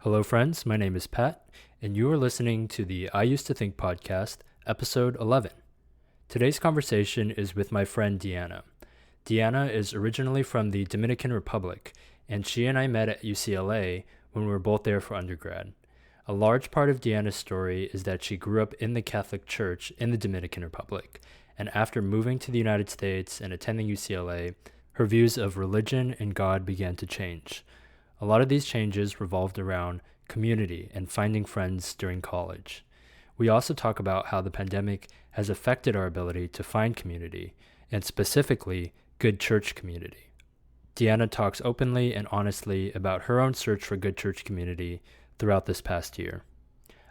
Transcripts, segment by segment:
Hello, friends. My name is Pat, and you are listening to the I Used to Think podcast, episode 11. Today's conversation is with my friend Deanna. Deanna is originally from the Dominican Republic, and she and I met at UCLA when we were both there for undergrad. A large part of Deanna's story is that she grew up in the Catholic Church in the Dominican Republic, and after moving to the United States and attending UCLA, her views of religion and God began to change. A lot of these changes revolved around community and finding friends during college. We also talk about how the pandemic has affected our ability to find community, and specifically, good church community. Deanna talks openly and honestly about her own search for good church community throughout this past year.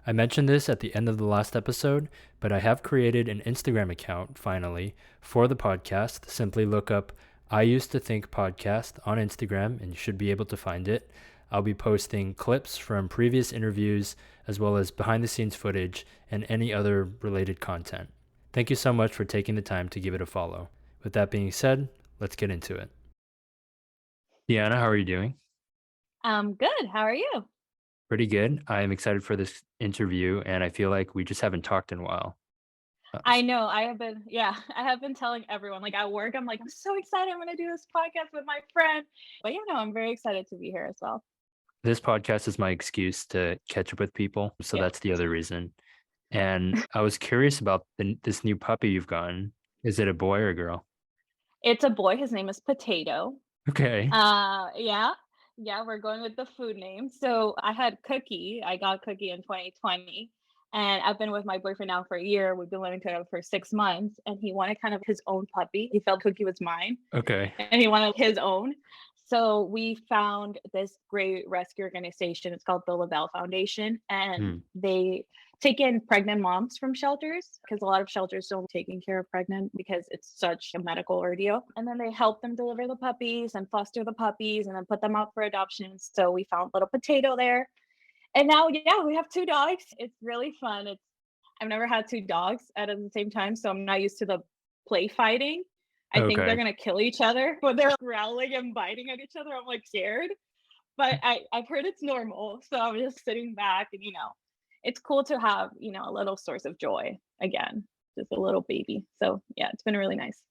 I mentioned this at the end of the last episode, but I have created an Instagram account, finally, for the podcast. Simply look up I Used to Think podcast on Instagram, and you should be able to find it. I'll be posting clips from previous interviews, as well as behind the scenes footage and any other related content. Thank you so much for taking the time to give it a follow. With that being said, let's get into it. Deanna, how are you doing? Good. How are you? Pretty good. I am excited for this interview, and I feel like we just haven't talked in a while. I know I have been telling everyone, like at work, I'm so excited. I'm gonna do this podcast with my friend. But I'm very excited to be here as well. This podcast is my excuse to catch up with people, so Yeah. that's the other reason. And I was curious about this new puppy you've gotten. Is it a boy or a girl? It's a boy, his name is Potato. Okay. Yeah. Yeah, we're going with the food name. So I got Cookie in 2020. And I've been with my boyfriend now for a year. We've been living together for 6 months, and he wanted kind of his own puppy. He felt Cookie was mine, Okay. and he wanted his own. So we found this great rescue organization. It's called the LaBelle Foundation, and Hmm. they take in pregnant moms from shelters because a lot of shelters don't taking care of pregnant because it's such a medical ordeal. And then they help them deliver the puppies and foster the puppies and then put them out for adoption. So we found little Potato there. And now, yeah, we have two dogs. It's really fun. I've never had two dogs at the same time, so I'm not used to the play fighting. I think they're Okay. gonna kill each other when they're growling and biting at each other. I'm like scared, but I've heard it's normal, so I'm just sitting back and it's cool to have a little source of joy again, just a little baby. So yeah, it's been really nice.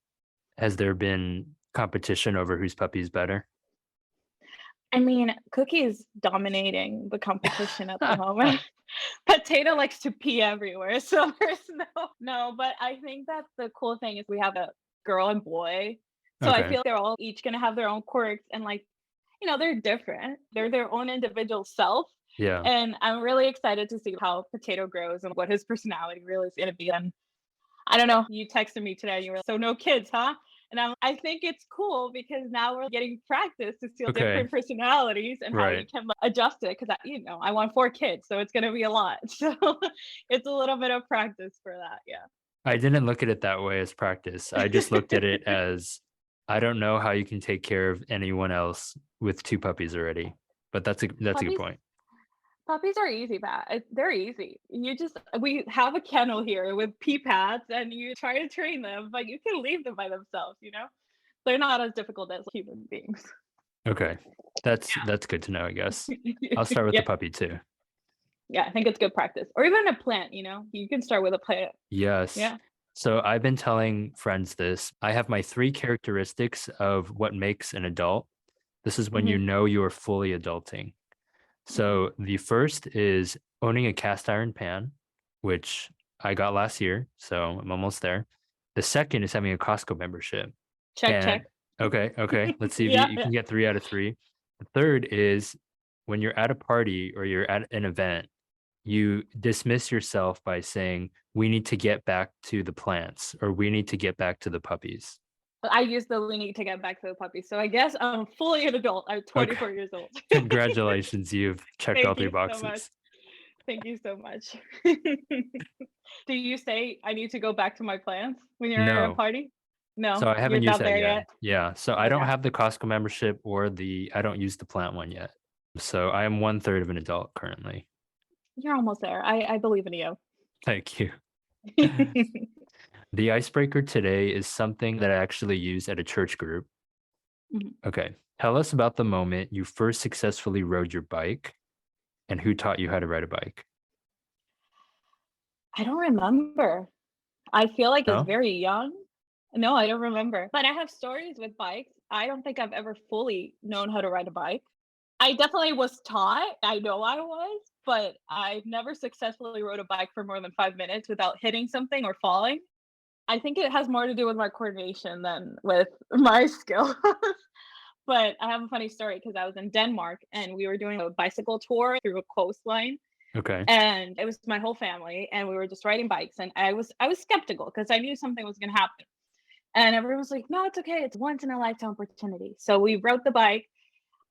Has there been competition over whose puppy is better? I mean, Cookie is dominating the competition at the moment. Potato likes to pee everywhere, so there's no, but I think that the cool thing is we have a girl and boy, so I Okay. feel they're all each gonna have their own quirks and, like, they're different. They're their own individual self, Yeah. and I'm really excited to see how Potato grows and what his personality really is gonna be, and I don't know, you texted me today, you were like, "So no kids, huh?" And I think it's cool because now we're getting practice to see Okay. different personalities and how we Right. can adjust it. Because I want 4 kids, so it's gonna be a lot. So it's a little bit of practice for that, yeah. I didn't look at it that way as practice. I just looked at it as I don't know how you can take care of anyone else with two puppies already. But that's a good Puppies point. puppies are easy, Pat. They're easy. We have a kennel here with pee pads, and you try to train them, but you can leave them by themselves. They're not as difficult as human beings. Okay. That's good to know, I guess. I'll start with the Yeah. puppy too. Yeah, I think it's good practice. Or even a plant. You can start with a plant. Yes. Yeah. So I've been telling friends this. I have my three characteristics of what makes an adult. This is when you Mhm, know you are fully adulting. mhm. So the first is owning a cast iron pan, which I got last year. So I'm almost there. The second is having a Costco membership. Check, And check. okay. Let's see if you, Yeah, you yeah. can get 3 out of 3. The third is when you're at a party or you're at an event, you dismiss yourself by saying, we need to get back to the plants or we need to get back to the puppies. I use the "we need to get back to the puppy," so I guess I'm fully an adult. I'm Okay. 24 years old. Congratulations. You've checked all Thank three you so much. boxes. Thank you so much. Do you say, "I need to go back to my plants" when you're at a No. party? So No, I you're haven't used not that there yet. yet? Yeah. So I don't Okay. have the Costco membership or I don't use the plant one yet. So I am one third of an adult currently. You're almost there. I believe in you. Thank you. The icebreaker today is something that I actually use at a church group. Mhm. Okay. Tell us about the moment you first successfully rode your bike. And who taught you how to ride a bike? I don't remember. I feel like I was No? very young. No, I don't remember. But I have stories with bikes. I don't think I've ever fully known how to ride a bike. I definitely was taught. I know I was, but I've never successfully rode a bike for more than 5 minutes without hitting something or falling. I think it has more to do with my coordination than with my skill. But I have a funny story because I was in Denmark and we were doing a bicycle tour through a coastline, Okay. and it was my whole family and we were just riding bikes, and I was skeptical because I knew something was going to happen. And everyone was like, "No, it's okay. It's once in a lifetime opportunity." So we rode the bike.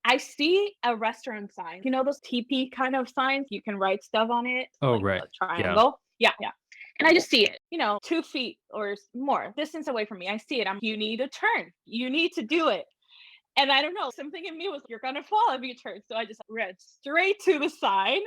I see a restaurant sign. You know those TP kind of signs? You can write stuff on it, Oh, like right. a Yeah. triangle. Yeah, yeah. And I just see it, 2 feet or more distance away from me. I see it. You need to turn. You need to do it. And I don't know, something in me was, you're gonna fall if you turn. So I just ran straight to the sign,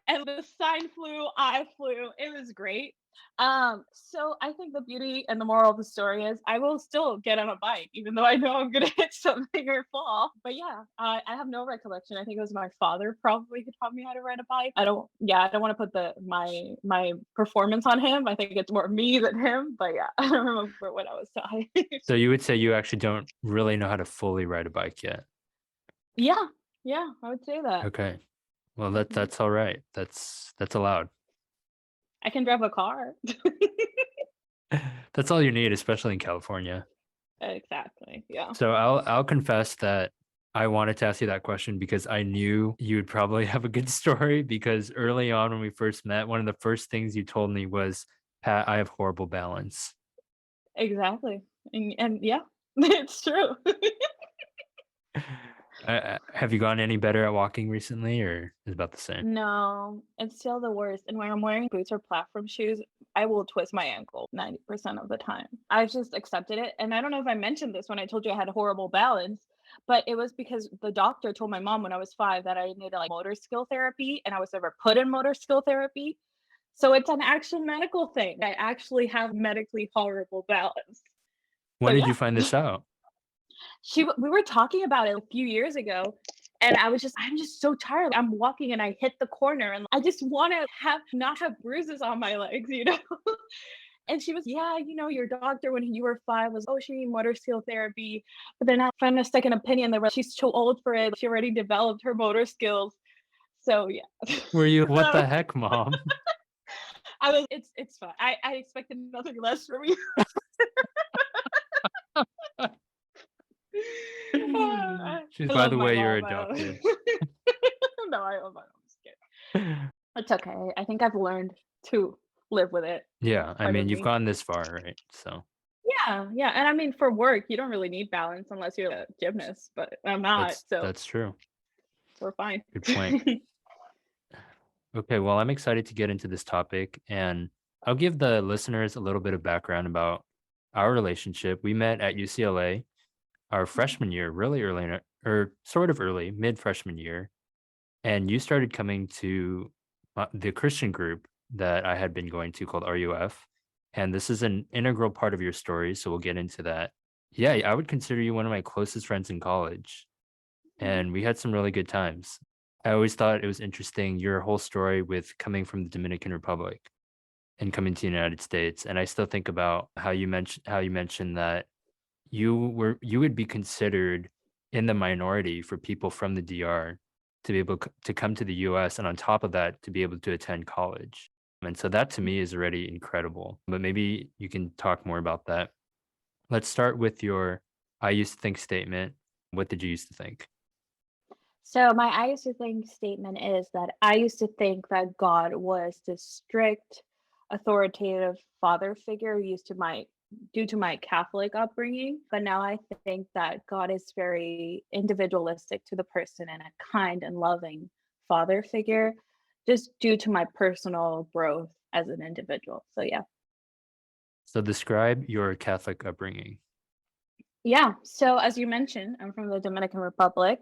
and the sign flew, I flew. It was great. So I think the beauty and the moral of the story is I will still get on a bike, even though I know I'm gonna hit something or fall. But yeah, I have no recollection. I think it was my father probably who taught me how to ride a bike. I don't want to put my performance on him. I think it's more me than him. But yeah, I don't remember what I was taught. So you would say you actually don't really know how to fully ride a bike yet. Yeah, yeah, I would say that. Okay. Well, Mhm. that's all right. That's allowed. I can drive a car. That's all you need, especially in California. Exactly. Yeah. So I'll confess that I wanted to ask you that question because I knew you would probably have a good story because early on when we first met, one of the first things you told me was, "Pat, I have horrible balance." Exactly. And yeah, it's true. Have you gotten any better at walking recently, or is it about the same? No, it's still the worst. And when I'm wearing boots or platform shoes, I will twist my ankle 90% of the time. I've just accepted it. And I don't know if I mentioned this when I told you I had horrible balance, but it was because the doctor told my mom when I was 5 that I needed like motor skill therapy, and I was never put in motor skill therapy. So it's an actual medical thing. I actually have medically horrible balance. So When did yeah. you find this out? We were talking about it a few years ago, and I'm just so tired. I'm walking and I hit the corner and I just want to have not have bruises on my legs. And she was, yeah, your doctor when you were 5 was, oh, she need motor skill therapy. But then I found a second opinion. They were, she's too old for it. She already developed her motor skills. So yeah. Were you, what the heck, mom? It's fine. I expected nothing less from you. I She's, by love the my way, you're mom. adopted. No, I love my mom. I'm just kidding. It's okay. I think I've learned to live with it. Yeah, It's I part mean, of you've me. gone this far, right? So Yeah, yeah. And I mean, for work, you don't really need balance unless you're a gymnast, but I'm not, so that's true. we're fine. Good point. Okay, well, I'm excited to get into this topic, and I'll give the listeners a little bit of background about our relationship. We met at UCLA our freshman year, really early, or sort of early, mid freshman year. And you started coming to the Christian group that I had been going to called RUF. And this is an integral part of your story. So we'll get into that. Yeah, I would consider you one of my closest friends in college. And we had some really good times. I always thought it was interesting your whole story with coming from the Dominican Republic and coming to the United States. And I still think about how you mentioned that you would be considered in the minority for people from the DR to be able to come to the US, and on top of that to be able to attend college. And so that to me is already incredible. But maybe you can talk more about that. Let's start with your "I used to think" statement. What did you used to think? So my I used to think statement is that I used to think that God was this strict, authoritative father figure used to my due to my Catholic upbringing. But now I think that God is very individualistic to the person and a kind and loving father figure, just due to my personal growth as an individual. So yeah. So describe your Catholic upbringing. Yeah. So as you mentioned, I'm from the Dominican Republic,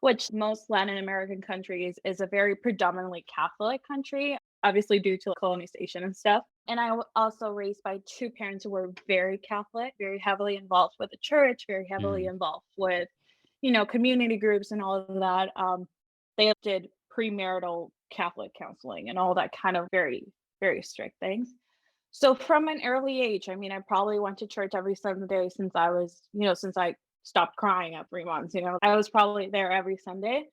which most Latin American countries is a very predominantly Catholic country, obviously due to colonization and stuff. And also raised by two parents who were very Catholic, very heavily involved with the church, very heavily Mhm. involved with, community groups and all of that. They did premarital Catholic counseling and all that kind of very, very strict things. So from an early age, I mean, I probably went to church every Sunday since I was, since I stopped crying at 3 months, I was probably there every Sunday.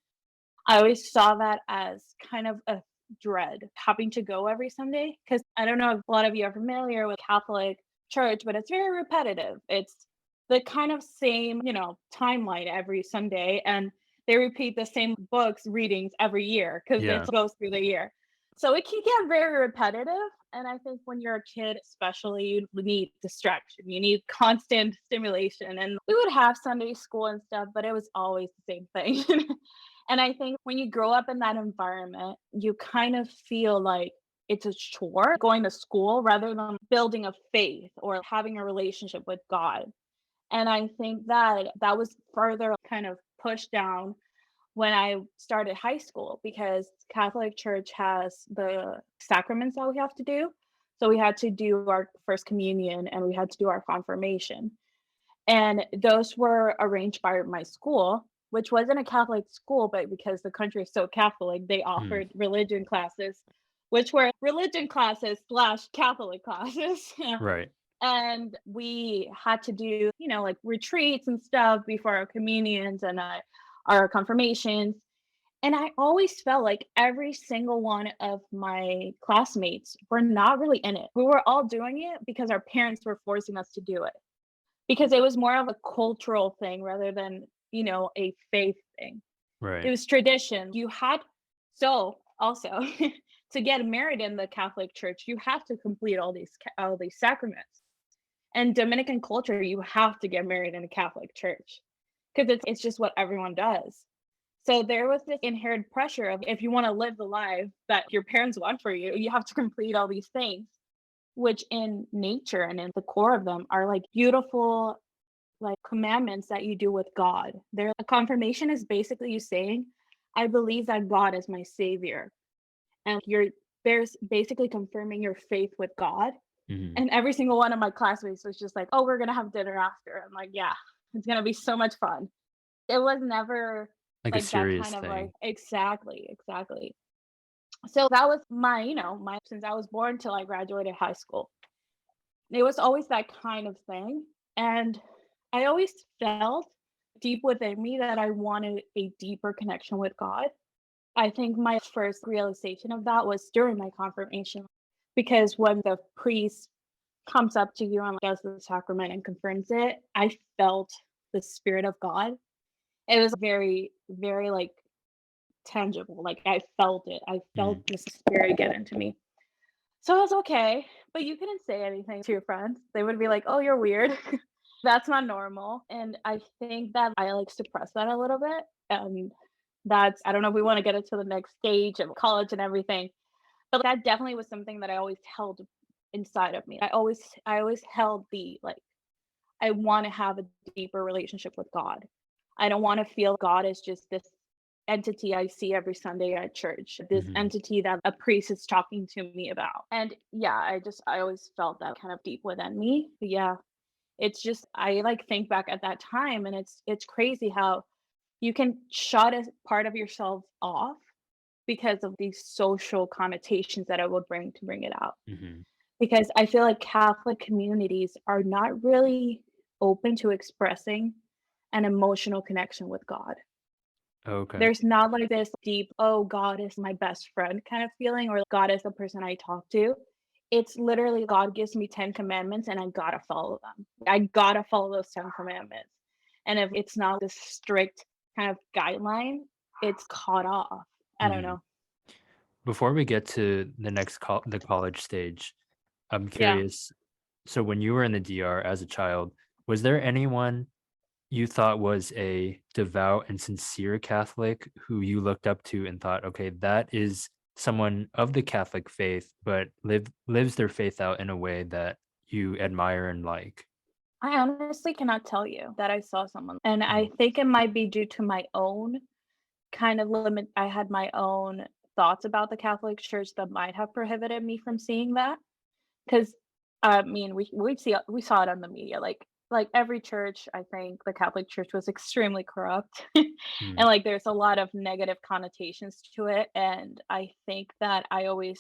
I always saw that as kind of a dread having to go every Sunday because I don't know if a lot of you are familiar with Catholic church, but it's very repetitive. It's the kind of same, timeline every Sunday, and they repeat the same books readings every year because it Yeah. goes through the year. So it can get very repetitive. And I think when you're a kid, especially, you need distraction. You need constant stimulation. And we would have Sunday school and stuff, but it was always the same thing. And I think when you grow up in that environment, you kind of feel like it's a chore going to school rather than building a faith or having a relationship with God. And I think that that was further kind of pushed down when I started high school because Catholic Church has the sacraments that we have to do. So we had to do our first communion and we had to do our confirmation. And those were arranged by my school, which wasn't a Catholic school, but because the country is so Catholic, they Mm. offered religion classes, which were religion classes slash Catholic classes. Right. And we had to do, like retreats and stuff before our communions and our confirmations. And I always felt like every single one of my classmates were not really in it. We were all doing it because our parents were forcing us to do it because it was more of a cultural thing rather than, a faith thing. It Right. was tradition. You had, so also to get married in the Catholic Church, you have to complete all these sacraments. And Dominican culture, you have to get married in a Catholic church because it's just what everyone does. So there was this inherent pressure of if you want to live the life that your parents want for you, you have to complete all these things, which in nature and in the core of them are like beautiful, like commandments that you do with God. Their confirmation is basically you saying, I believe that God is my savior. And you're there's basically confirming your faith with God. Hmm. And every single one of my classmates was just like, "Oh, we're gonna have dinner after." I'm like, "Yeah, it's gonna be so much fun." It was never Like a like that serious kind of like thing. exactly, exactly. So that was my since I was born till I graduated high school. It was always that kind of thing. And I always felt deep within me that I wanted a deeper connection with God. I think my first realization of that was during my confirmation because when the priest comes up to you and does the sacrament and confirms it, I felt the spirit of God. It was very, very like tangible. Like I felt it. I felt Mm. the spirit get into me. So I was okay, but you couldn't say anything to your friends. They would be like, "Oh, you're weird. That's not normal." And I think that I like suppress that a little bit. That's I don't know if we want to get into the next stage of college and everything, but that definitely was something that I always held inside of me. I always held the like I want to have a deeper relationship with God. I don't want to feel God is just this entity I see every Sunday at church, this Hmm. entity that a priest is talking to me about. And yeah, I always felt that kind of deep within me. But yeah, it's just I like think back at that time and it's crazy how you can shut a part of yourself off because of these social connotations that it would bring it out. Hmm. Because I feel like Catholic communities are not really open to expressing an emotional connection with God. Okay. There's not like this deep, "Oh, God is my best friend" kind of feeling or God is the person I talk to. It's literally God gives me 10 commandments and I gotta follow them. I gotta follow those 10 commandments. And if it's not this strict kind of guideline, it's cut off. I don't Hmm. know. Before we get to the college stage, I'm Yeah. curious. So when you were in the DR as a child, was there anyone you thought was a devout and sincere Catholic who you looked up to and thought, okay, that is someone of the Catholic faith, but lives their faith out in a way that you admire and like? I honestly cannot tell you that I saw someone, and Mm. I think it might be due to my own kind of limit. I had my own thoughts about the Catholic Church that might have prohibited me from seeing that. Because I mean, we saw it on the media, like like every church, I think the Catholic Church was extremely corrupt. And Mm, like there's a lot of negative connotations to it. And I think that I always,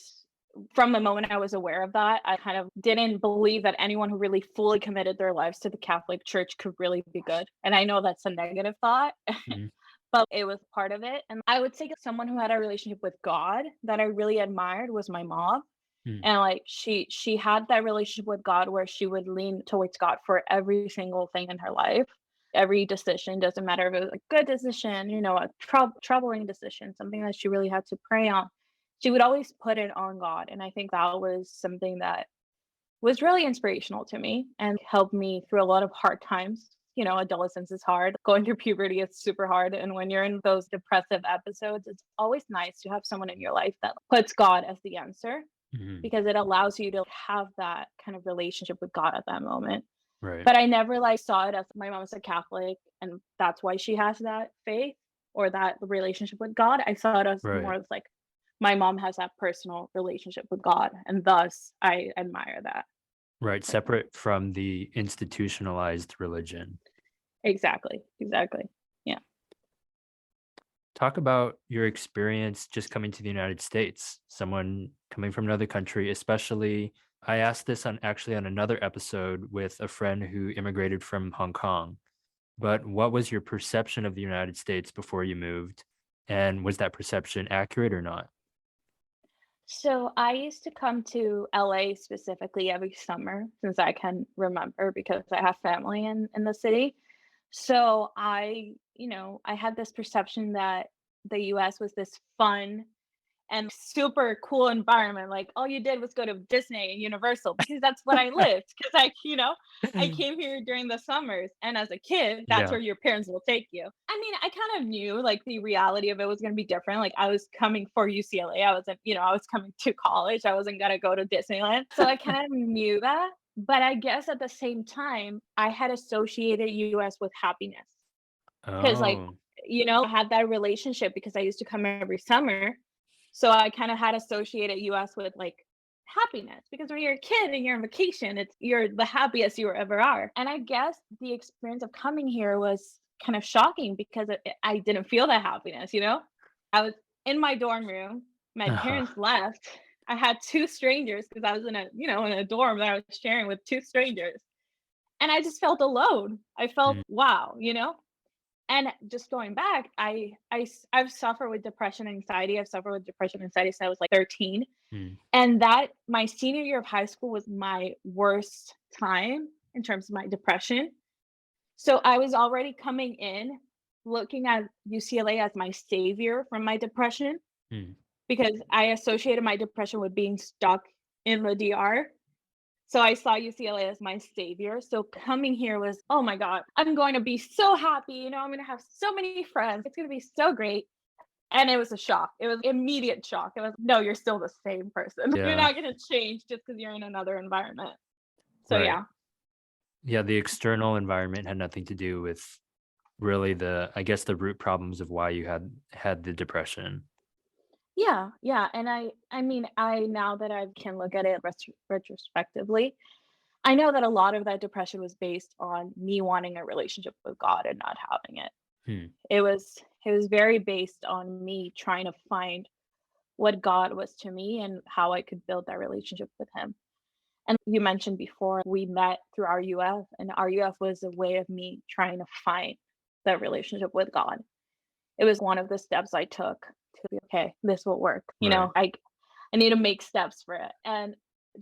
from the moment I was aware of that, I kind of didn't believe that anyone who really fully committed their lives to the Catholic Church could really be good. And I know that's a negative thought, mm, but it was part of it. And I would say someone who had a relationship with God that I really admired was my mom. mm. And like she had that relationship with God where she would lean towards God for every single thing in her life. Every decision, doesn't matter if it was a good decision, a troubling decision, something that she really had to pray on. She would always put it on God. And I think that was something that was really inspirational to me and helped me through a lot of hard times. Adolescence is hard. Going through puberty is super hard. And when you're in those depressive episodes, it's always nice to have someone in your life that puts God as the answer, Mhm. because it allows you to have that kind of relationship with God at that moment. Right. But I never like saw it as my mom's a Catholic and that's why she has that faith or that relationship with God. I saw it as more Right. as like my mom has that personal relationship with God, and thus I admire that. Right. Like, Separate from the institutionalized religion. exactly, exactly. Yeah. Talk about your experience just coming to the United States, someone coming from another country, especially. I asked this on actually on another episode with a friend who immigrated from Hong Kong. But what was your perception of the United States before you moved? And was that perception accurate or not? So I used to come to LA specifically every summer since I can remember because I have family in the city. So I had this perception that the US was this fun and super cool environment. Like all you did was go to Disney and Universal because that's what I lived. Because I came here during the summers, and as a kid, that's Yeah. where your parents will take you. I mean, I kind of knew like the reality of it was going to be different. Like I was coming for UCLA. I was coming to college. I wasn't gonna go to Disneyland, so I kind of knew that. But I guess at the same time, I had associated US with happiness because Oh. I had that relationship because I used to come every summer. So I kind of had associated US with like happiness because when you're a kid and you're on vacation, you're the happiest you ever are. And I guess the experience of coming here was kind of shocking because I didn't feel that happiness. I was in my dorm room, my Uh-huh. parents left. I had two strangers because I was in a dorm that I was sharing with two strangers. And I just felt alone. I felt Mm, wow. And just going back, I've suffered with depression and anxiety. I've suffered with depression and anxiety since I was like 13. mm, And that my senior year of high school was my worst time in terms of my depression. So I was already coming in looking at UCLA as my savior from my depression mm. because I associated my depression with being stuck in the DR. So I saw UCLA as my savior. So coming here was, oh my God, I'm going to be so happy. I'm going to have so many friends. It's going to be so great. And it was a shock. It was immediate shock. It was, no, you're still the same person. You're Yeah. not going to change just because you're in another environment. So Right. yeah. Yeah. The external environment had nothing to do with really I guess, the root problems of why you had the depression. Yeah, yeah. And I mean, I now that I can look at it retrospectively, I know that a lot of that depression was based on me wanting a relationship with God and not having it. Hmm. It was very based on me trying to find what God was to me and how I could build that relationship with him. And you mentioned before we met through RUF, and RUF was a way of me trying to find that relationship with God. It was one of the steps I took to be okay, this will work. Right. I need to make steps for it. And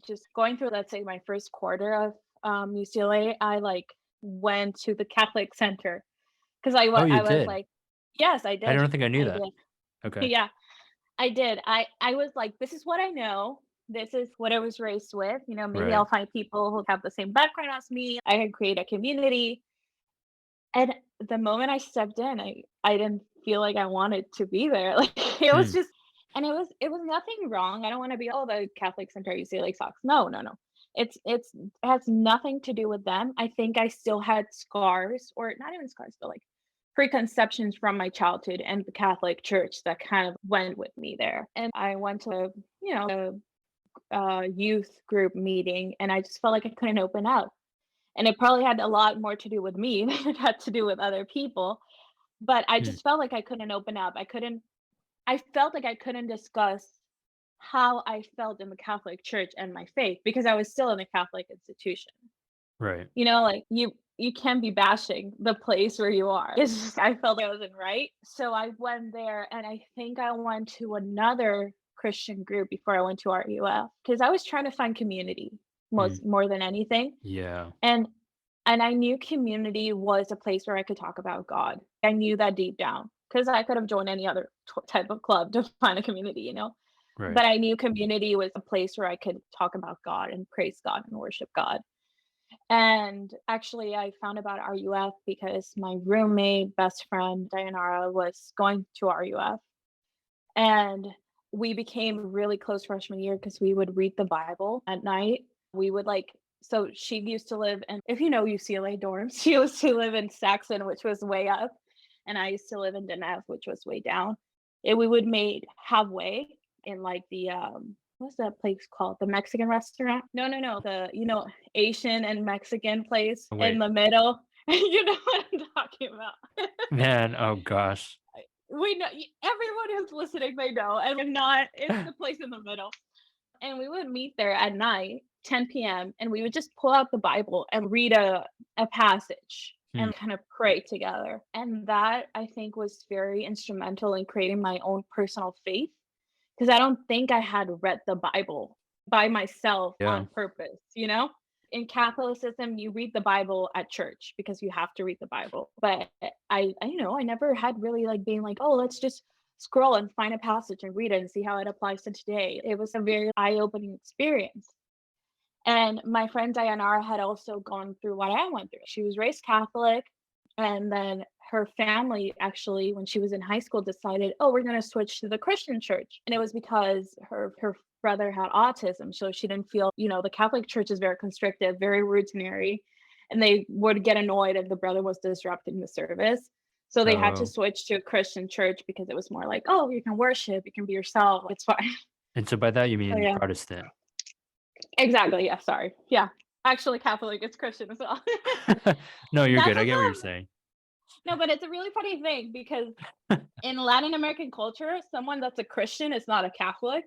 just going through, let's say, my first quarter of UCLA, I like went to the Catholic Center because Oh, you I was did? like, yes, I did. don't think I knew I that. did. Okay. Yeah, I did. I was like, this is what I know. This is what I was raised with. Maybe Right. I'll find people who have the same background as me. I can create a community. And the moment I stepped in, I didn't feel like I wanted to be there. Like it was Hmm. just, and it was nothing wrong. I don't want to be, oh, the Catholic Center UCLA sucks. No, no, no. It has nothing to do with them. I think I still had scars, or not even scars, but like preconceptions from my childhood and the Catholic Church that kind of went with me there. And I went to a youth group meeting, and I just felt like I couldn't open up. And it probably had a lot more to do with me than it had to do with other people. But I Hmm. just felt like I couldn't open up. I felt like I couldn't discuss how I felt in the Catholic Church and my faith because I was still in a Catholic institution. Right. Like you can be bashing the place where you are. It's just I felt like I wasn't right. So I went there and I think I went to another Christian group before I went to RUF because I was trying to find community Hmm. more than anything. Yeah. And I knew community was a place where I could talk about God. I knew that deep down because I could have joined any other type of club to find a community. Right. But I knew community was a place where I could talk about God and praise God and worship God. And actually, I found about RUF because my roommate, best friend, Dayanara, was going to RUF. And we became really close freshman year because we would read the Bible at night. We would so she used to live in, if you know UCLA dorms, she used to live in Saxon, which was way up. And I used to live in Deneb, which was way down. And we would meet halfway in what's that place called? The Mexican restaurant? No. Asian and Mexican place in Wait, the middle. You know what I'm talking about. man. Oh gosh. We know everyone who's listening, they know, and if not, it's the place in the middle. And we would meet there at night, 10 p.m., and we would just pull out the Bible and read a passage Hmm. and kind of pray together. And that I think was very instrumental in creating my own personal faith because I don't think I had read the Bible by myself Yeah. on purpose. In Catholicism, you read the Bible at church because you have to read the Bible. But I never had really like being like, oh, let's just scroll and find a passage and read it and see how it applies to today. It was a very eye-opening experience. And my friend Dayanara had also gone through what I went through. She was raised Catholic, and then her family actually, when she was in high school, decided, oh, we're going to switch to the Christian church. And it was because her brother had autism. So she didn't feel, the Catholic church is very constrictive, very routinary, and they would get annoyed if the brother was disrupting the service. So they had to Oh. switch to a Christian church because it was more like, oh, you can worship, you can be yourself, it's fine. And so by that you So mean yeah. Protestant. Exactly, yeah, sorry. Yeah. Actually Catholic is Christian as well. No, you're That's good. I get what you're also saying. no, but it's a really funny thing because in Latin American culture, someone that's a Christian is not a Catholic.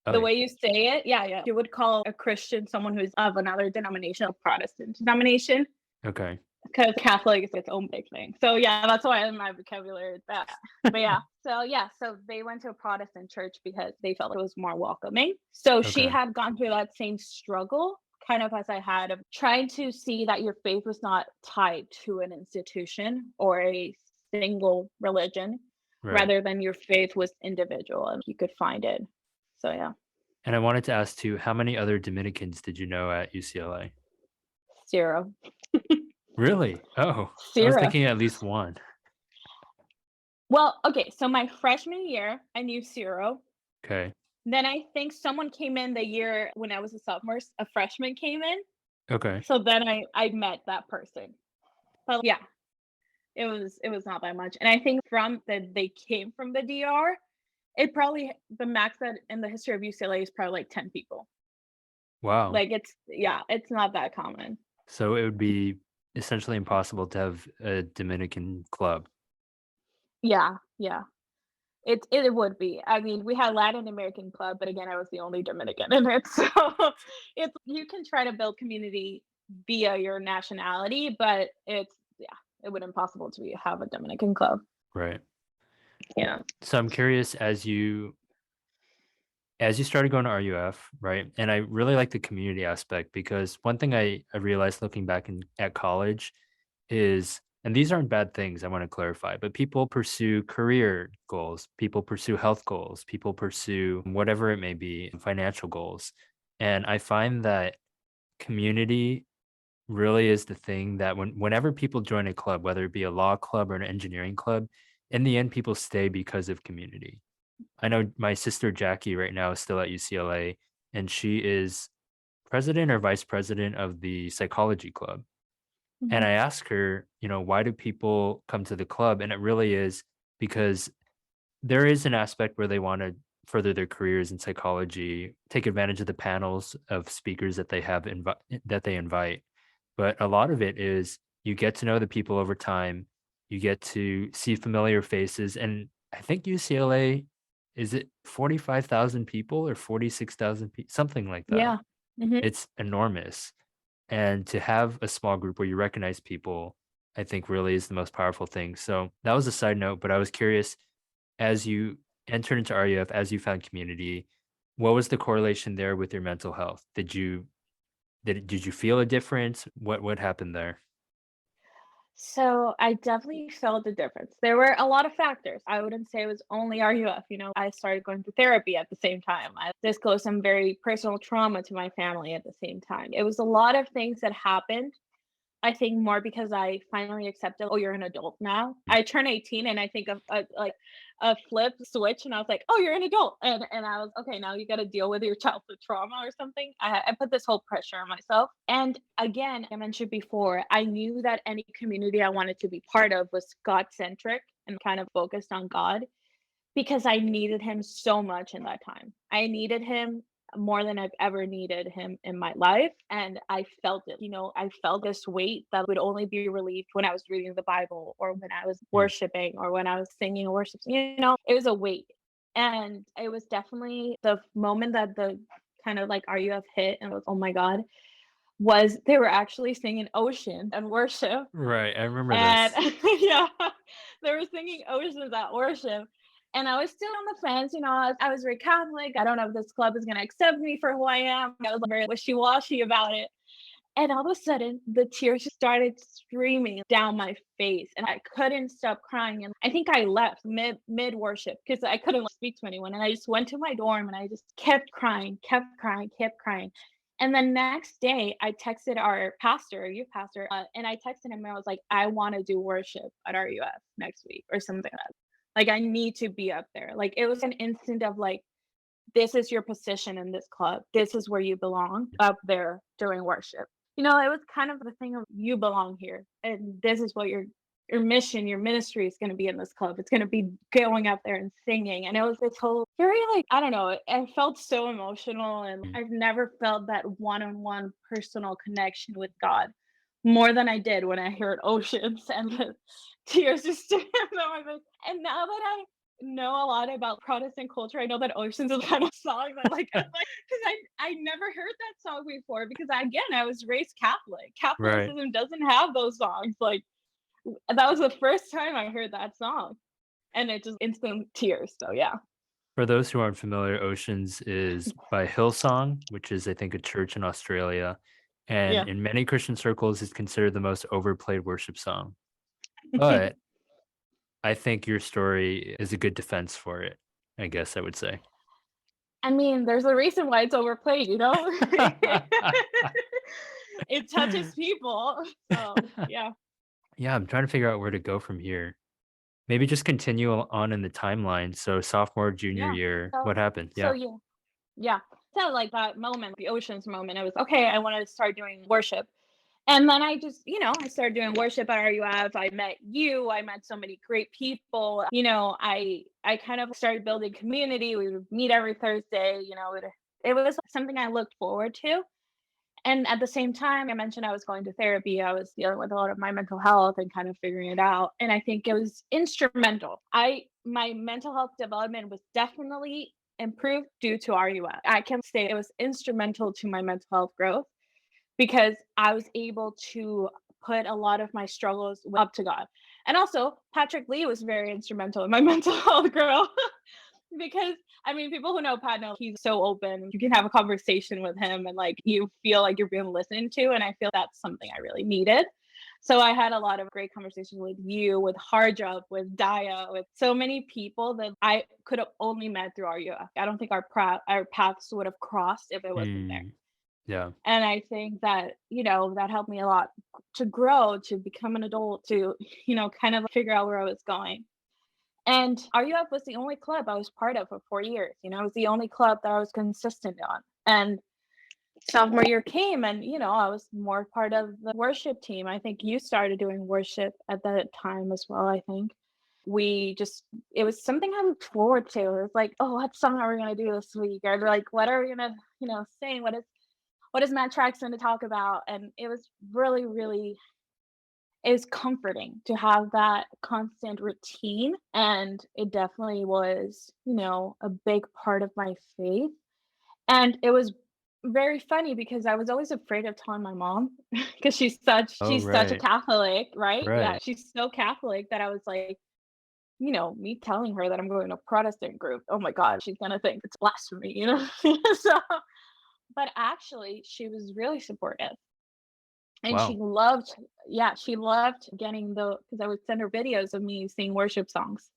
Oh, The yeah. way you say it, yeah. You would call a Christian someone who's of another denomination, a Protestant denomination, Okay. because Catholic is its own big thing. So yeah, that's why in my vocabulary is that. But so they went to a Protestant church because they felt it was more welcoming. So she Okay. had gone through that same struggle, kind of as I had, of trying to see that your faith was not tied to an institution or a single religion, Right. rather than your faith was individual and you could find it. So yeah, And I wanted to ask too, how many other Dominicans did you know at UCLA? zero, Really? Oh, I was zero. thinking at least one. Well, okay, so my freshman year, I knew zero. Okay. Then I think someone came in the year when I was a sophomore, a freshman came in. Okay. So then I met that person. But yeah, it was not that much. And I think from that they came from the DR, it probably the max that in the history of UCLA is probably like 10 people. Wow. Like it's not that common. So it would be essentially impossible to have a Dominican club. Yeah, yeah. It would be. I mean, we had Latin American club, but again, I was the only Dominican in it. So it's you can try to build community via your nationality, but it would impossible to have a Dominican club. Right. Yeah. So I'm curious as you started going to RUF, right? And I really like the community aspect because one thing I realized looking back at college is, and these aren't bad things, I want to clarify, but people pursue career goals, people pursue health goals, people pursue whatever it may be, financial goals. And I find that community really is the thing that whenever people join a club, whether it be a law club or an engineering club, in the end, people stay because of community. I know my sister Jackie right now is still at UCLA, and she is president or vice president of the psychology club. And Mhm. I asked her, why do people come to the club? And it really is because there is an aspect where they want to further their careers in psychology, take advantage of the panels of speakers that they have that they invite. but a lot of it is you get to know the people over time, you get to see familiar faces, and I think UCLA, is it 45,000 people or 46,000 people, something like that. Yeah. Hmm. It's enormous. And to have a small group where you recognize people, I think really is the most powerful thing. So that was a side note, but I was curious, as you entered into RUF, as you found community, what was the correlation there with your mental health? Did you feel a difference? What happened there? So I definitely felt the difference. There were a lot of factors. I wouldn't say it was only RUF. I started going to therapy at the same time. I disclosed some very personal trauma to my family at the same time. It was a lot of things that happened. I think more because I finally accepted, "Oh, you're an adult now." I turned 18 and I think of a flip switch and I was like, "Oh, you're an adult." And I was, "Okay, now you gotta deal with your childhood trauma or something." I put this whole pressure on myself. And again, I mentioned before, I knew that any community I wanted to be part of was God-centric and kind of focused on God because I needed him so much in that time. I needed him more than I've ever needed him in my life, and I felt it. I felt this weight that would only be relieved when I was reading the Bible or when I was Mm. worshiping or when I was singing worship. It was a weight. And it was definitely the moment that the kind of like RUF hit and was, "Oh my God," was they were actually singing Ocean and worship. Right, I remember And this. yeah, they were singing Oceans at worship. And I was still on the fence, I was very Catholic. I don't know if this club is gonna accept me for who I am. I was very wishy-washy about it. And all of a sudden, the tears just started streaming down my face, and I couldn't stop crying. And I think I left mid worship because I couldn't speak to anyone. And I just went to my dorm and I just kept crying, kept crying, kept crying. And the next day, I texted our pastor, youth pastor, and I texted him and I was like, "I want to do worship at RUF next week or something like that. Like, I need to be up there." Like, it was an instant of like, this is your position in this club. This is where you belong up there during worship. It was kind of the thing of you belong here. And this is what your mission, your ministry is going to be in this club. It's going to be going up there and singing. And it was this whole very like, I don't know, I felt so emotional and Mm. I've never felt that one-on-one personal connection with God more than I did when I heard Oceans and the tears just stood down my face. And now that I know a lot about Protestant culture. I know that Oceans is the kind of song that like because I never heard that song before because I was raised Catholic. Right. Catholicism doesn't have those songs. Like that was the first time I heard that song. And it just instant tears. So yeah. For those who aren't familiar, Oceans is by Hillsong, which is, I think, a church in Australia, and Yeah. in many Christian circles, is considered the most overplayed worship song. But I think your story is a good defense for it, I guess I would say. I mean, there's a reason why it's overplayed. It touches people. So yeah. Yeah, I'm trying to figure out where to go from here. Maybe just continue on in the timeline. So sophomore, junior Yeah. year, So what happened? so Yeah. yeah. Yeah. So like that moment, the Oceans moment, I was okay, I want to start doing worship. And then I just, I started doing worship at RUF. I met you. I met so many great people. I kind of started building community. We would meet every Thursday. It was something I looked forward to. And at the same time, I mentioned I was going to therapy. I was dealing with a lot of my mental health and kind of figuring it out. And I think it was instrumental. My mental health development was definitely improved due to RUF. I can say it was instrumental to my mental health growth because I was able to put a lot of my struggles up to God. And also, Patrick Lee was very instrumental in my mental health growth because I mean, people who know Pat know he's so open. You can have a conversation with him and like you feel like you're being listened to. And I feel that's something I really needed. So I had a lot of great conversations with you, with Harjab, with Daya, with so many people that I could have only met through RUF. I don't think our paths would have crossed if it wasn't there. Mm, yeah. And I think that, that helped me a lot to grow, to become an adult, to, kind of figure out where I was going. And RUF was the only club I was part of for 4 years. It was the only club that I was consistent on. And sophomore year came and, I was more part of the worship team. I think you started doing worship at that time as well, I think. It was something I looked forward to. It was like, oh, what song are we going to do this week? Or like, what are we going to, sing? what is Matt Trax going to talk about? And it was really, really, it was comforting to have that constant routine. And it definitely was, a big part of my faith. And it was very funny because I was always afraid of telling my mom because Oh, she's such a right. Catholic, right? Yeah, Right. she's so Catholic that I was like, me telling her that I'm going to a Protestant group, oh my God, she's gonna think it's blasphemy. So, but actually, she was really supportive, and Wow. she loved getting because I would send her videos of me singing worship songs.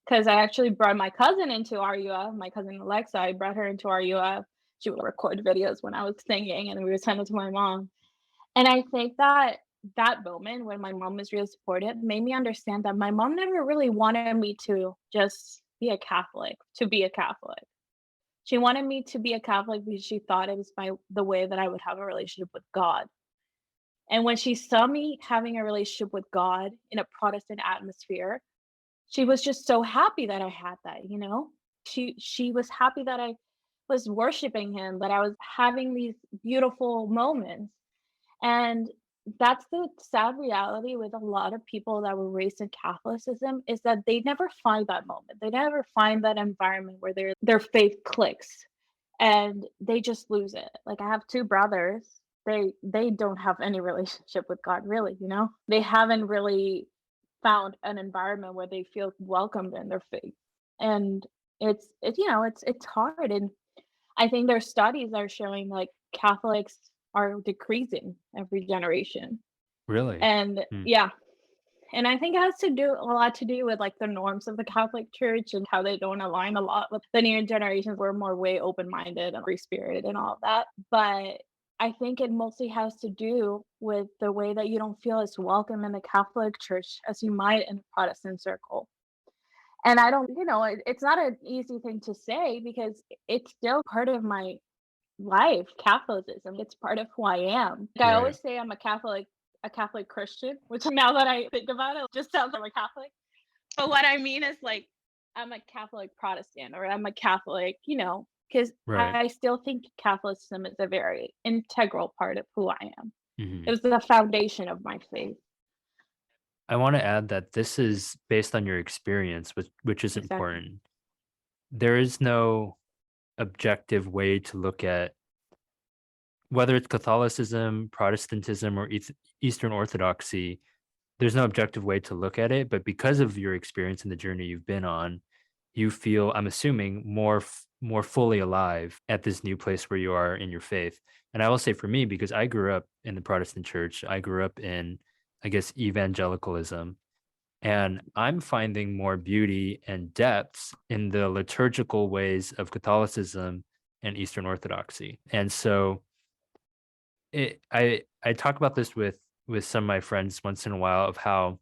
Because I actually brought my cousin into RUF, my cousin Alexa, I brought her into RUF. She would record videos when I was singing, and we would send it to my mom. And I think that that moment when my mom was really supportive made me understand that my mom never really wanted me to just be a Catholic, to be a Catholic. She wanted me to be a Catholic because she thought it was the way that I would have a relationship with God. And when she saw me having a relationship with God in a Protestant atmosphere, she was just so happy that I had that. She was happy that I was worshiping him, that I was having these beautiful moments. And that's the sad reality with a lot of people that were raised in Catholicism is that they never find that moment. They never find that environment where their faith clicks and they just lose it. Like I have two brothers. They don't have any relationship with God really. They haven't really found an environment where they feel welcomed in their faith. And it's hard. And I think there's studies that are showing like Catholics are decreasing every generation. Really? And Hmm. yeah, and I think it has to do a lot to do with like the norms of the Catholic Church and how they don't align a lot with the new generations. We're more way open-minded and free spirited and all of that. But I think it mostly has to do with the way that you don't feel as welcome in the Catholic Church as you might in a Protestant circle. And I don't, it's not an easy thing to say because it's still part of my life, Catholicism. It's part of who I am. Like, I Right. always say I'm a Catholic Christian, which now that I think about it, just sounds like a Catholic. But what I mean is like I'm a Catholic Protestant or I'm a Catholic, because Right. I still think Catholicism is a very integral part of who I am. It Hmm. was the foundation of my faith. I want to add that this is based on your experience, which is Exactly. important. There is no objective way to look at whether it's Catholicism, Protestantism, or Eastern Orthodoxy. There's no objective way to look at it, but because of your experience and the journey you've been on, you feel, I'm assuming, more fully alive at this new place where you are in your faith. And I will say for me, because I grew up in the Protestant church, I grew up in, I guess, evangelicalism. And I'm finding more beauty and depths in the liturgical ways of Catholicism and Eastern Orthodoxy. And so I talk about this with some of my friends once in a while of how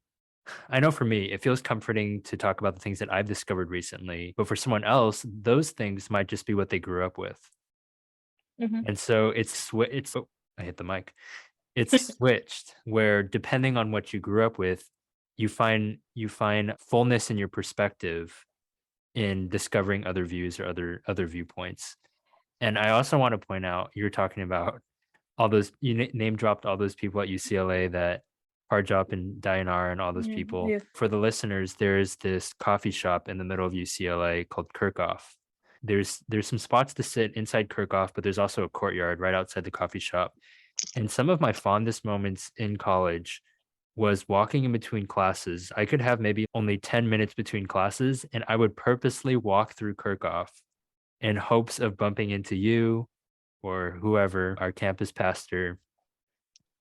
I know for me it feels comforting to talk about the things that I've discovered recently, but for someone else, those things might just be what they grew up with. Hmm. And so it's oh, I hit the mic. It's switched where depending on what you grew up with, you find fullness in your perspective in discovering other views or other viewpoints. And I also want to point out you're talking about all those name dropped all those people at UCLA that Harjop and Dayanar and all those people. Yeah. For the listeners, there's this coffee shop in the middle of UCLA called Kirchhoff. There's some spots to sit inside Kirchhoff, but there's also a courtyard right outside the coffee shop. And some of my fondest moments in college was walking in between classes. I could have maybe only 10 minutes between classes, and I would purposely walk through Kirchhoff in hopes of bumping into you or whoever, our campus pastor.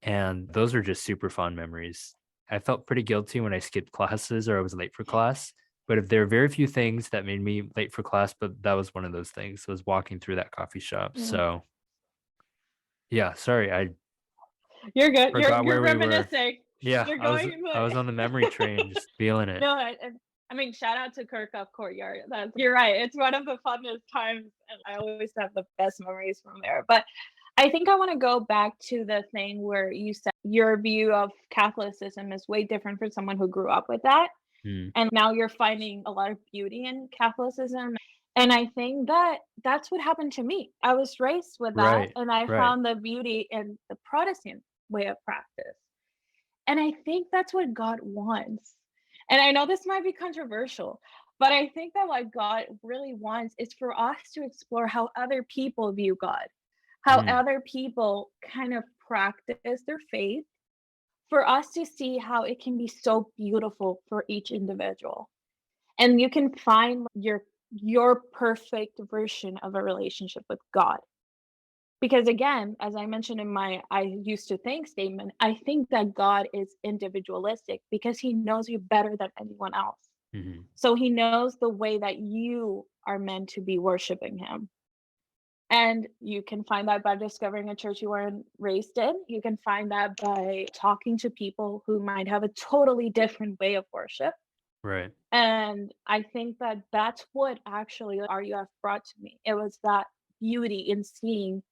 And those are just super fun memories. I felt pretty guilty when I skipped classes or I was late for class. But if there are very few things that made me late for class, but that was one of those things, was walking through that coffee shop. Yeah. So yeah, sorry, I You're good. forgot You're where we were. reminiscing. Yeah, You're I was going, I was on the memory train, just feeling it. no, I mean, shout out to Kirkup Courtyard. You're right. It's one of the funnest times, and I always have the best memories from there. But I think I want to go back to the thing where you said your view of Catholicism is way different from someone who grew up with that. Mm, And now you're finding a lot of beauty in Catholicism. And I think that that's what happened to me. I was raised with that, Right. and I Right. found the beauty in the Protestant way of practice. And I think that's what God wants. And I know this might be controversial, but I think that what God really wants is for us to explore how other people view God, how Mm, other people kind of practice their faith, for us to see how it can be so beautiful for each individual. And you can find your perfect version of a relationship with God. Because again, as I mentioned in my I used to think statement, I think that God is individualistic because he knows you better than anyone else. mhm. So he knows the way that you are meant to be worshiping him. And you can find that by discovering a church you weren't raised in. You can find that by talking to people who might have a totally different way of worship. Right. And I think that that's what actually RUF brought to me. It was that beauty in seeing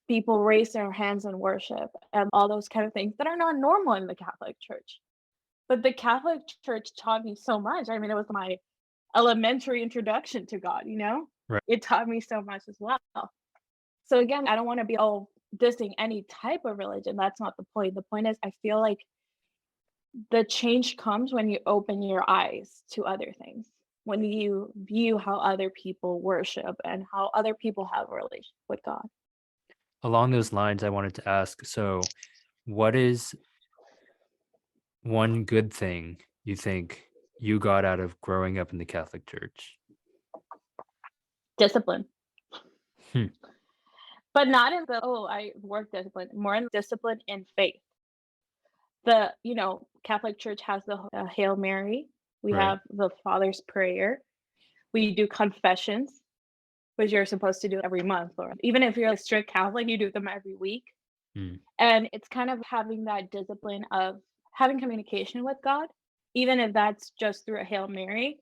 people raise their hands in worship and all those kind of things that are not normal in the Catholic Church. But the Catholic Church taught me so much. I mean, it was my elementary introduction to God, you know? Right. It taught me so much as well. So again, I don't want to be dissing any type of religion. That's not the point. The point is I feel like the change comes when you open your eyes to other things, when you view how other people worship and how other people have a relationship with God. Along those lines, I wanted to ask, so what is one good thing you think you got out of growing up in the Catholic Church? Discipline, Hmm. but not in the, oh, I work discipline, more in discipline in faith. Catholic Church has the Hail Mary. We Right. have the Father's Prayer. We do confessions, which you're supposed to do every month, or even if you're a strict Catholic, you do them every week. Mm, And it's kind of having that discipline of having communication with God, even if that's just through a Hail Mary.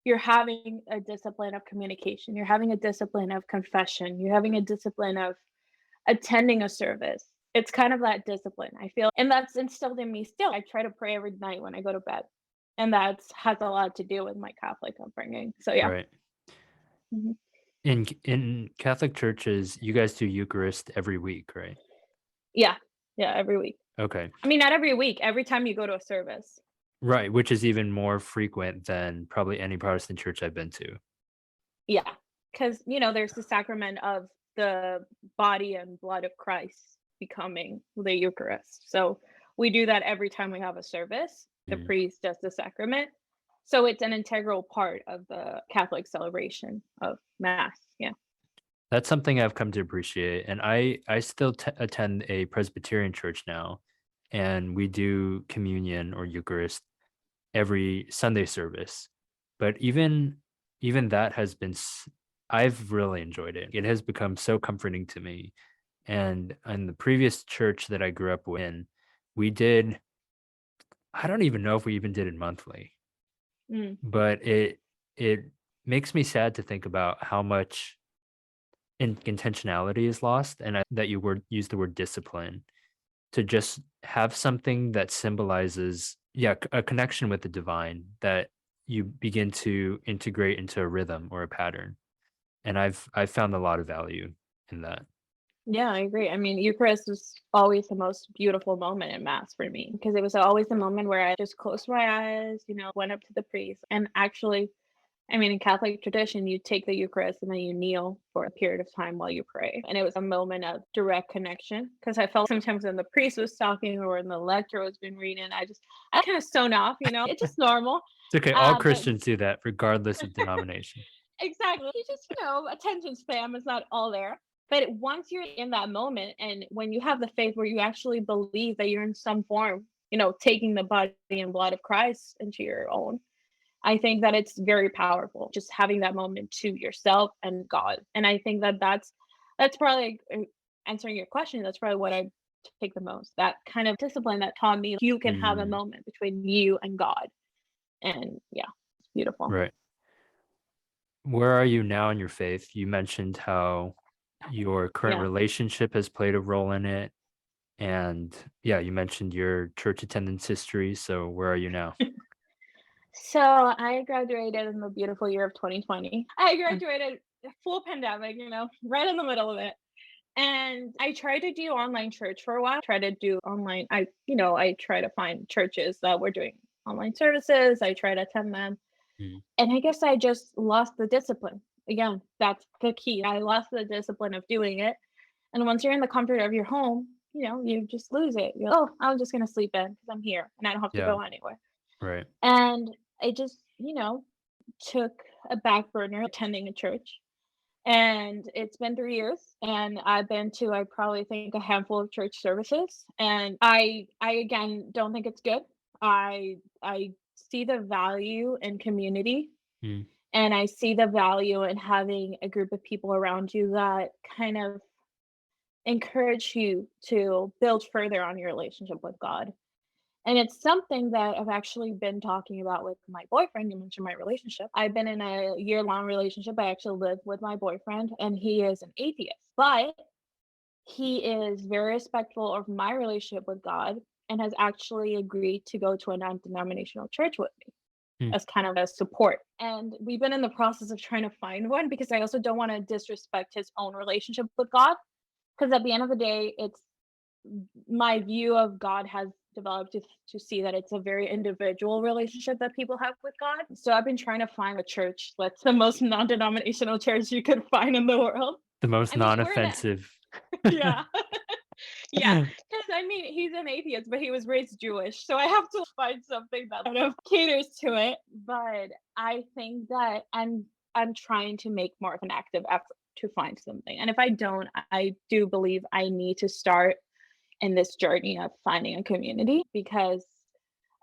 You're having a discipline of communication. You're having a discipline of confession. You're having a discipline of attending a service. It's kind of that discipline, I feel. And that's instilled in me still. I try to pray every night when I go to bed. And that has a lot to do with my Catholic upbringing. So yeah. right. Mhm. In Catholic churches, you guys do Eucharist every week, right? Yeah. Yeah, every week. Okay. I mean, not every week, every time you go to a service. Right, which is even more frequent than probably any Protestant church I've been to. Yeah, because there's the sacrament of the body and blood of Christ becoming the Eucharist. So we do that every time we have a service. The Mm. priest does the sacrament. So it's an integral part of the Catholic celebration of Mass. Yeah. That's something I've come to appreciate, and I still attend a Presbyterian church now, and we do communion or Eucharist every Sunday service. But even that has been I've really enjoyed it. It has become so comforting to me. And in the previous church that I grew up in, we did I don't even know if we even did it monthly, Mm. but it makes me sad to think about how much intentionality is lost, and that you word use the word discipline to just have something that symbolizes, yeah, a connection with the divine that you begin to integrate into a rhythm or a pattern. And I've found a lot of value in that. Yeah, I agree. I mean, Eucharist was always the most beautiful moment in Mass for me because it was always the moment where I just closed my eyes, went up to the priest, and actually, I mean, in Catholic tradition, you take the Eucharist and then you kneel for a period of time while you pray. And it was a moment of direct connection because I felt sometimes when the priest was talking or when the lector was being reading, I kind of zone off. It's just normal. It's okay. All But Christians do that, regardless of denomination. exactly, you just, attention spam is not all there. But once you're in that moment, and when you have the faith where you actually believe that you're in some form, taking the body and blood of Christ into your own, I think that it's very powerful just having that moment to yourself and God. And I think that that's probably answering your question. That's probably what I take the most. That kind of discipline that taught me you can have a Mm, moment between you and God. And yeah, it's beautiful. right. Where are you now in your faith? You mentioned how your current Yeah. relationship has played a role in it. And yeah, you mentioned your church attendance history. So where are you now? So I graduated in the beautiful year of 2020. I graduated full pandemic, right in the middle of it. And I tried to do online church for a while. Try to do online. I try to find churches that were doing online services. I try to attend them. Mm. And I guess I just lost the discipline. Again, that's the key. I lost the discipline of doing it. And once you're in the comfort of your home, you just lose it. You're, oh, I'm just gonna sleep in because I'm here and I don't have to Yeah, go anywhere. right. And it just, took a back burner attending a church. And it's been 3 years, and I've been to, I probably think, a handful of church services, and I again, don't think it's good. I see the value in community, Mm. and I see the value in having a group of people around you that kind of encourage you to build further on your relationship with God. And it's something that I've actually been talking about with my boyfriend. You mentioned my relationship. I've been in a year-long relationship. I actually live with my boyfriend, and he is an atheist, but he is very respectful of my relationship with God and has actually agreed to go to a non-denominational church with me Mm. as kind of a support. And we've been in the process of trying to find one because I also don't want to disrespect his own relationship with God. Because at the end of the day, it's my view of God has developed to see that it's a very individual relationship that people have with God. So I've been trying to find a church that's the most non-denominational church you could find in the world. The most I mean, we're in a non-offensive. yeah. Yeah, because I mean, he's an atheist, but he was raised Jewish, so I have to find something that kind of caters to it. But I think that I'm trying to make more of an active effort to find something. And if I don't, I do believe I need to start in this journey of finding a community because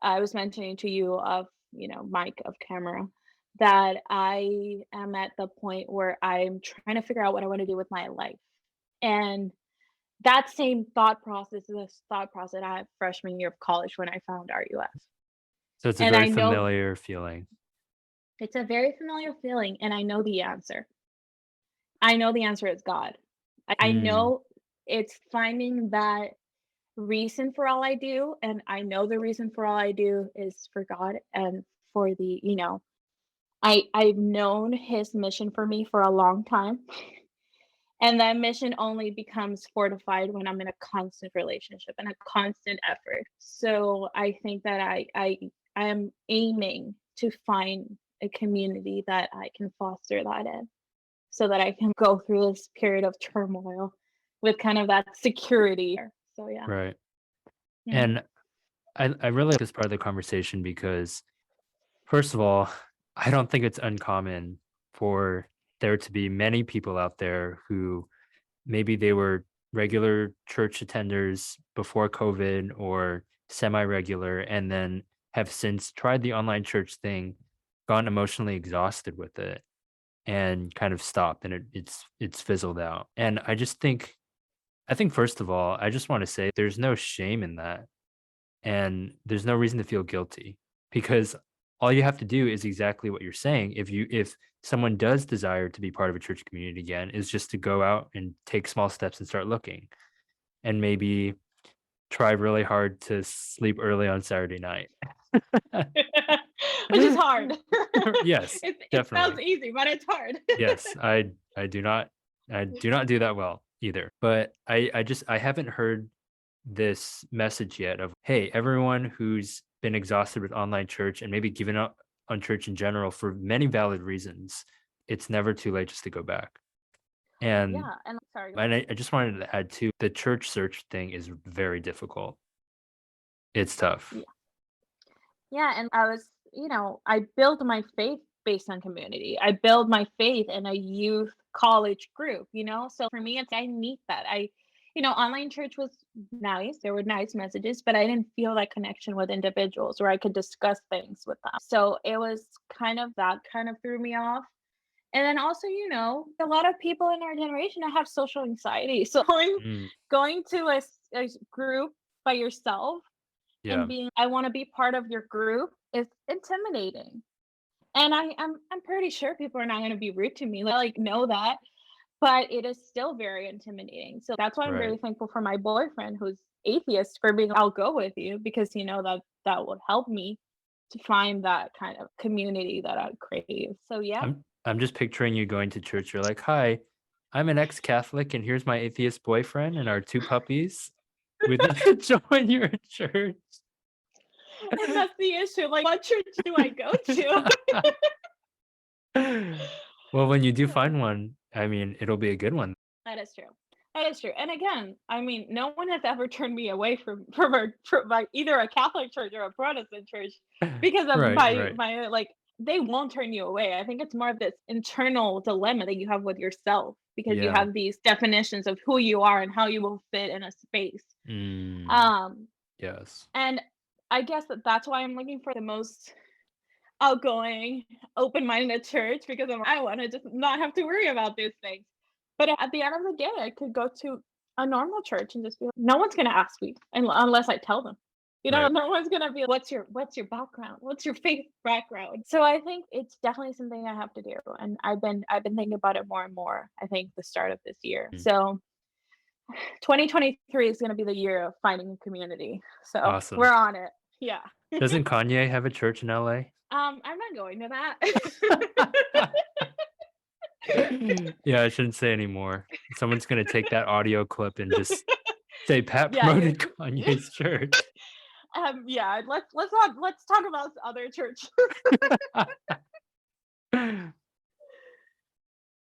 I was mentioning to you of, Mike of camera, that I am at the point where I'm trying to figure out what I want to do with my life. And that same thought process is a thought process I had freshman year of college when I found RUF. So it's a And very I know familiar feeling. it's a very familiar feeling, and I know the answer. I know the answer is God. I Mm. know it's finding that reason for all I do, and I know the reason for all I do is for God and for I've known his mission for me for a long time. And that mission only becomes fortified when I'm in a constant relationship and a constant effort. So I think that I am aiming to find a community that I can foster that in so that I can go through this period of turmoil with kind of that security. So yeah. Right. Mhm. And I really like this part of the conversation because, first of all, I don't think it's uncommon for there to be many people out there who maybe they were regular church attenders before COVID or semi-regular, and then have since tried the online church thing, gotten emotionally exhausted with it, and kind of stopped, and it's fizzled out. And I think first of all, I just want to say there's no shame in that, and there's no reason to feel guilty because all you have to do is exactly what you're saying. If someone does desire to be part of a church community again, is just to go out and take small steps and start looking, and maybe try really hard to sleep early on Saturday night. Which is hard. Yes, It sounds definitely. easy, but it's hard. Yes, I do not do that well either. But I haven't heard this message yet of, hey, everyone who's been exhausted with online church and maybe given up on church in general for many valid reasons, it's never too late just to go back. And Yeah, and sorry, go and ahead. I just wanted to add too, the church search thing is very difficult. It's tough. Yeah. Yeah, and I build my faith based on community. I build my faith in a youth college group. So for me, I need that. Online church was nice. There were nice messages, but I didn't feel that connection with individuals where I could discuss things with them. So it was kind of that kind of threw me off. And then also, a lot of people in our generation have social anxiety. So Mm, going to a group by yourself and yeah, being I want to be part of your group is intimidating. And I'm pretty sure people are not going to be rude to me. Like know that, but it is still very intimidating. So that's why I'm right. very thankful for my boyfriend who's atheist for being I'll go with you because that would help me to find that kind of community that I crave. So yeah. I'm just picturing you going to church. You're like, "Hi, I'm an ex-Catholic, and here's my atheist boyfriend and our two puppies. We'd like to join your church." And that's the issue. Like, what church do I go to? Well, when you do find one, I mean, it'll be a good one. That is true. That is true. And again, I mean, no one has ever turned me away from either a Catholic church or a Protestant church because of Right, right. my like they won't turn you away. I think it's more of this internal dilemma that you have with yourself because you Yeah. have these definitions of who you are and how you will fit in a space. Mm, Um, yes. and I guess that's why I'm looking for the most outgoing, open-minded church because I want to just not have to worry about these things. But at the end of the day, I could go to a normal church and just be like, no one's gonna ask me unless I tell them. You know, Right. no one's gonna be, what's your background? What's your faith background? So I think it's definitely something I have to do. And I've been thinking about it more and more, I think the start of this year. Mm, So 2023 is gonna be the year of finding a community. So awesome. we're on it. Yeah. Doesn't Kanye have a church in LA? I'm not going to that. Yeah, I shouldn't say anymore. Someone's gonna take that audio clip and just say Pat Yeah, promoted Kanye's church. yeah, let's talk about other churches.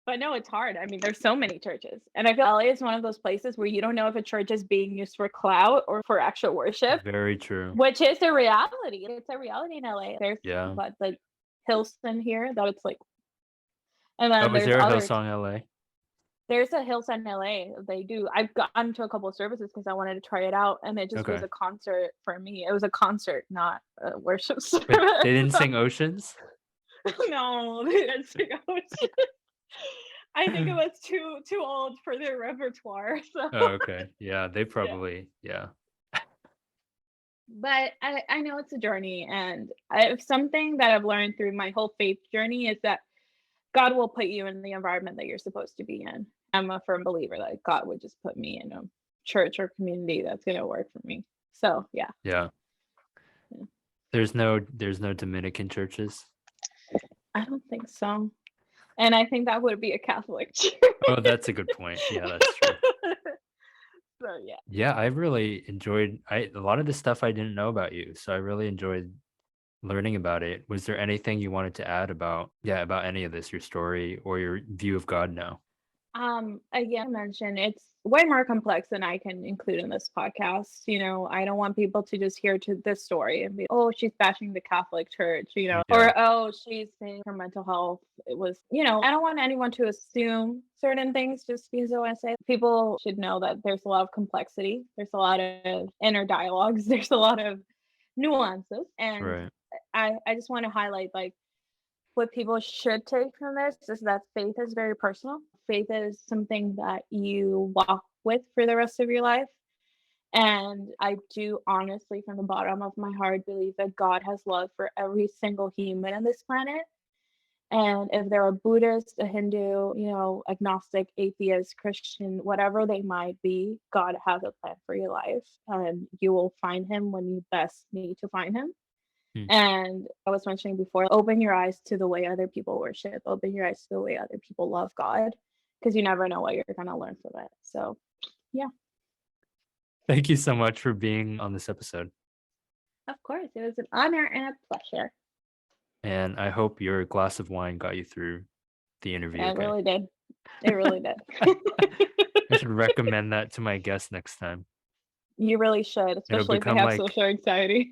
But no, it's hard. I mean, there's so many churches. And I feel LA is one of those places where you don't know if a church is being used for clout or for actual worship, Very true. which is a reality. It's a reality in LA. There's Yeah. but the Hillsong here that it's like, and Oh, then is there's there a others. Hillsong LA? There's a Hillsong in LA. They do. I've gotten to a couple of services because I wanted to try it out, and it just was Okay. a concert for me. It was a concert, not a worship service. But they didn't sing Oceans? No, they didn't sing Ocean. I think it was too old for their repertoire. So Oh, okay. Yeah, they yeah. probably, yeah. But I know it's a journey, and something that I've learned through my whole faith journey is that God will put you in the environment that you're supposed to be in. I'm a firm believer that God would just put me in a church or community that's gonna work for me. So yeah. Yeah. Yeah. There's no Dominican churches? I don't think so. And I think that would be a Catholic church. Oh, that's a good point. Yeah, that's true. So yeah. Yeah, I really enjoyed a lot of the stuff I didn't know about you, so I really enjoyed learning about it. Was there anything you wanted to add about any of this, your story or your view of God now? Again, I mentioned it's way more complex than I can include in this podcast. You know, I don't want people to just hear to this story and be, oh, she's bashing the Catholic Church, you know, Yeah. or oh, she's saying her mental health. It was, you know, I don't want anyone to assume certain things just because I want to say people should know that there's a lot of complexity, there's a lot of inner dialogues, there's a lot of nuances, and Right. I just want to highlight like what people should take from this is that faith is very personal. Faith is something that you walk with for the rest of your life. And I do honestly, from the bottom of my heart, believe that God has love for every single human on this planet. And if they're a Buddhist, a Hindu, you know, agnostic, atheist, Christian, whatever they might be, God has a plan for your life. And you will find him when you best need to find him. Hmm. And I was mentioning before, open your eyes to the way other people worship, open your eyes to the way other people love God, because you never know what you're going to learn from it. So, yeah, Thank you so much for being on this episode. of course, it was an honor and a pleasure. And I hope your glass of wine got you through the interview. It Okay. really did. It really did. I should recommend that to my guests next time. You really should, especially if they become have like- social anxiety.